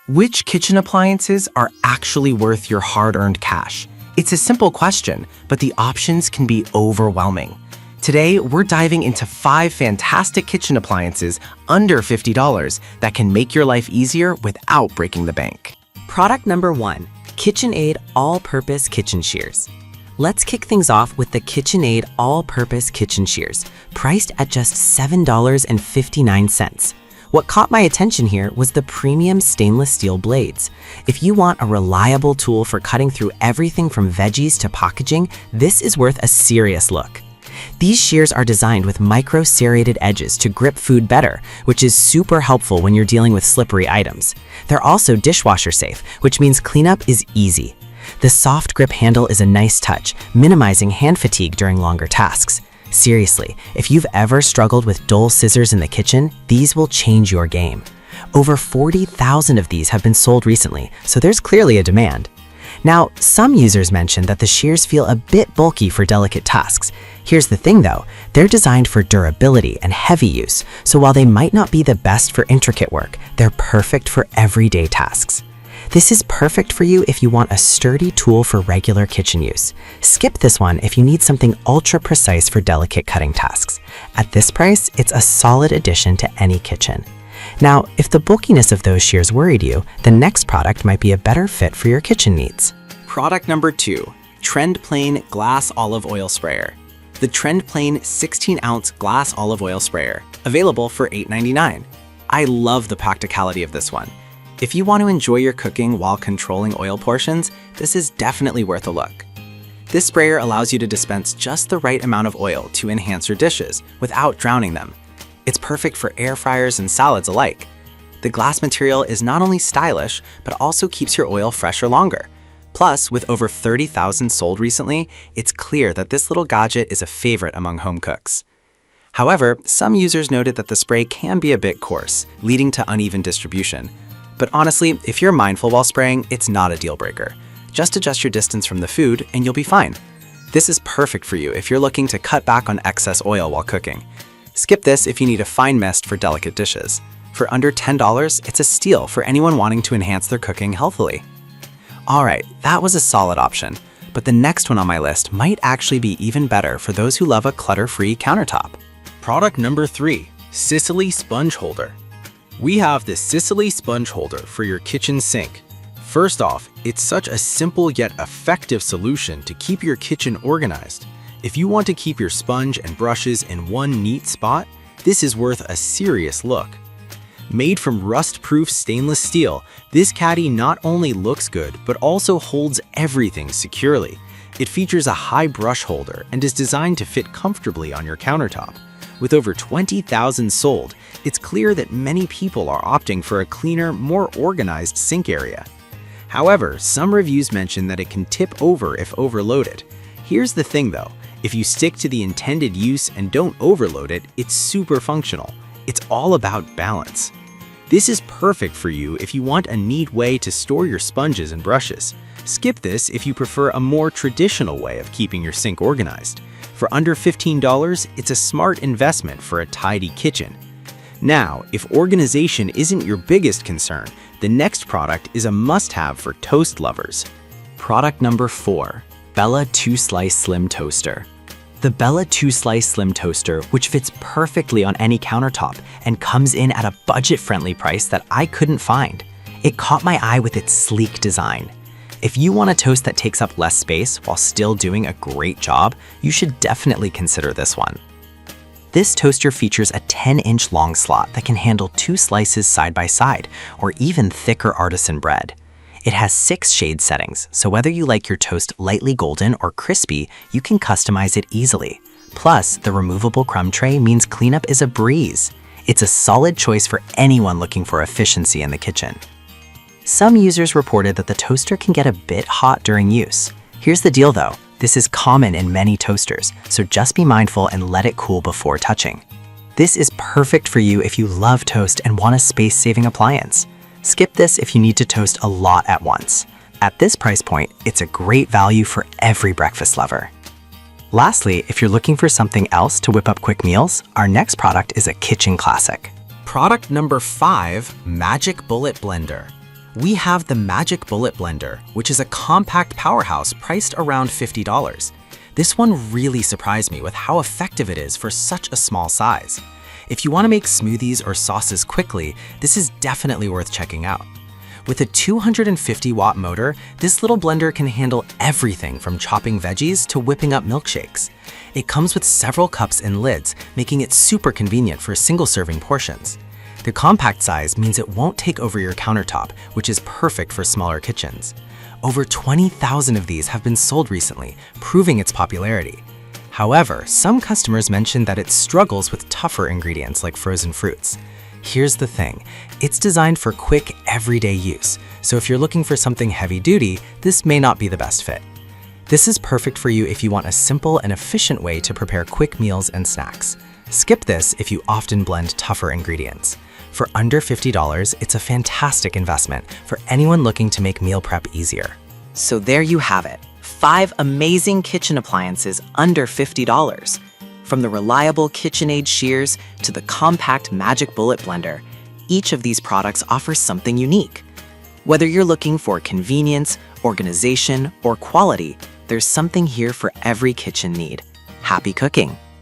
Which kitchen appliances are actually worth your hard-earned cash? It's a simple question, but the options can be overwhelming. Today, we're diving into 5 fantastic kitchen appliances under $50 that can make your life easier without breaking the bank. Product number 1, KitchenAid All-Purpose Kitchen Shears. Let's kick things off with the KitchenAid All-Purpose Kitchen Shears, priced at just $7.59. What caught my attention here was the premium stainless steel blades. If you want a reliable tool for cutting through everything from veggies to packaging, this is worth a serious look. These shears are designed with micro-serrated edges to grip food better, which is super helpful when you're dealing with slippery items. They're also dishwasher safe, which means cleanup is easy. The soft grip handle is a nice touch, minimizing hand fatigue during longer tasks. Seriously, if you've ever struggled with dull scissors in the kitchen, these will change your game. Over 40,000 of these have been sold recently, so there's clearly a demand. Now, some users mentioned that the shears feel a bit bulky for delicate tasks. Here's the thing though, they're designed for durability and heavy use, so while they might not be the best for intricate work, they're perfect for everyday tasks. This is perfect for you if you want a sturdy tool for regular kitchen use. Skip this one if you need something ultra precise for delicate cutting tasks. At this price, it's a solid addition to any kitchen. Now, if the bulkiness of those shears worried you, the next product might be a better fit for your kitchen needs. Product number 2, TrendPlane Glass Olive Oil Sprayer. The TrendPlane 16-ounce glass olive oil sprayer, available for $8.99. I love the practicality of this one. If you want to enjoy your cooking while controlling oil portions, this is definitely worth a look. This sprayer allows you to dispense just the right amount of oil to enhance your dishes without drowning them. It's perfect for air fryers and salads alike. The glass material is not only stylish, but also keeps your oil fresher longer. Plus, with over 30,000 sold recently, it's clear that this little gadget is a favorite among home cooks. However, some users noted that the spray can be a bit coarse, leading to uneven distribution. But honestly, if you're mindful while spraying, it's not a deal breaker. Just adjust your distance from the food and you'll be fine. This is perfect for you if you're looking to cut back on excess oil while cooking. Skip this if you need a fine mist for delicate dishes. For under $10, it's a steal for anyone wanting to enhance their cooking healthily. Alright, that was a solid option, but the next one on my list might actually be even better for those who love a clutter-free countertop. Product number 3, Sicily Sponge Holder. We have the Sicily Sponge Holder for your kitchen sink. First off, it's such a simple yet effective solution to keep your kitchen organized. If you want to keep your sponge and brushes in one neat spot, this is worth a serious look. Made from rust-proof stainless steel, this caddy not only looks good, but also holds everything securely. It features a high brush holder and is designed to fit comfortably on your countertop. With over 20,000 sold, it's clear that many people are opting for a cleaner, more organized sink area. However, some reviews mention that it can tip over if overloaded. Here's the thing though, if you stick to the intended use and don't overload it, it's super functional. It's all about balance. This is perfect for you if you want a neat way to store your sponges and brushes. Skip this if you prefer a more traditional way of keeping your sink organized. For under $15, it's a smart investment for a tidy kitchen. Now, if organization isn't your biggest concern, the next product is a must-have for toast lovers. Product number 4, Bella 2-Slice Slim Toaster. The Bella 2-Slice Slim Toaster, which fits perfectly on any countertop and comes in at a budget-friendly price that I couldn't find. It caught my eye with its sleek design. If you want a toast that takes up less space while still doing a great job, you should definitely consider this one. This toaster features a 10-inch long slot that can handle 2 slices side by side, or even thicker artisan bread. It has 6 shade settings, so whether you like your toast lightly golden or crispy, you can customize it easily. Plus, the removable crumb tray means cleanup is a breeze. It's a solid choice for anyone looking for efficiency in the kitchen. Some users reported that the toaster can get a bit hot during use. Here's the deal though, this is common in many toasters, so just be mindful and let it cool before touching. This is perfect for you if you love toast and want a space-saving appliance. Skip this if you need to toast a lot at once. At this price point, it's a great value for every breakfast lover. Lastly, if you're looking for something else to whip up quick meals, our next product is a kitchen classic. Product number 5, Magic Bullet Blender. We have the Magic Bullet Blender, which is a compact powerhouse priced around $50. This one really surprised me with how effective it is for such a small size. If you want to make smoothies or sauces quickly, this is definitely worth checking out. With a 250-watt motor, this little blender can handle everything from chopping veggies to whipping up milkshakes. It comes with several cups and lids, making it super convenient for single-serving portions. The compact size means it won't take over your countertop, which is perfect for smaller kitchens. Over 20,000 of these have been sold recently, proving its popularity. However, some customers mentioned that it struggles with tougher ingredients like frozen fruits. Here's the thing, it's designed for quick, everyday use, so if you're looking for something heavy-duty, this may not be the best fit. This is perfect for you if you want a simple and efficient way to prepare quick meals and snacks. Skip this if you often blend tougher ingredients. For under $50, it's a fantastic investment for anyone looking to make meal prep easier. So there you have it, 5 amazing kitchen appliances under $50. From the reliable KitchenAid shears to the compact Magic Bullet Blender, each of these products offers something unique. Whether you're looking for convenience, organization, or quality, there's something here for every kitchen need. Happy cooking!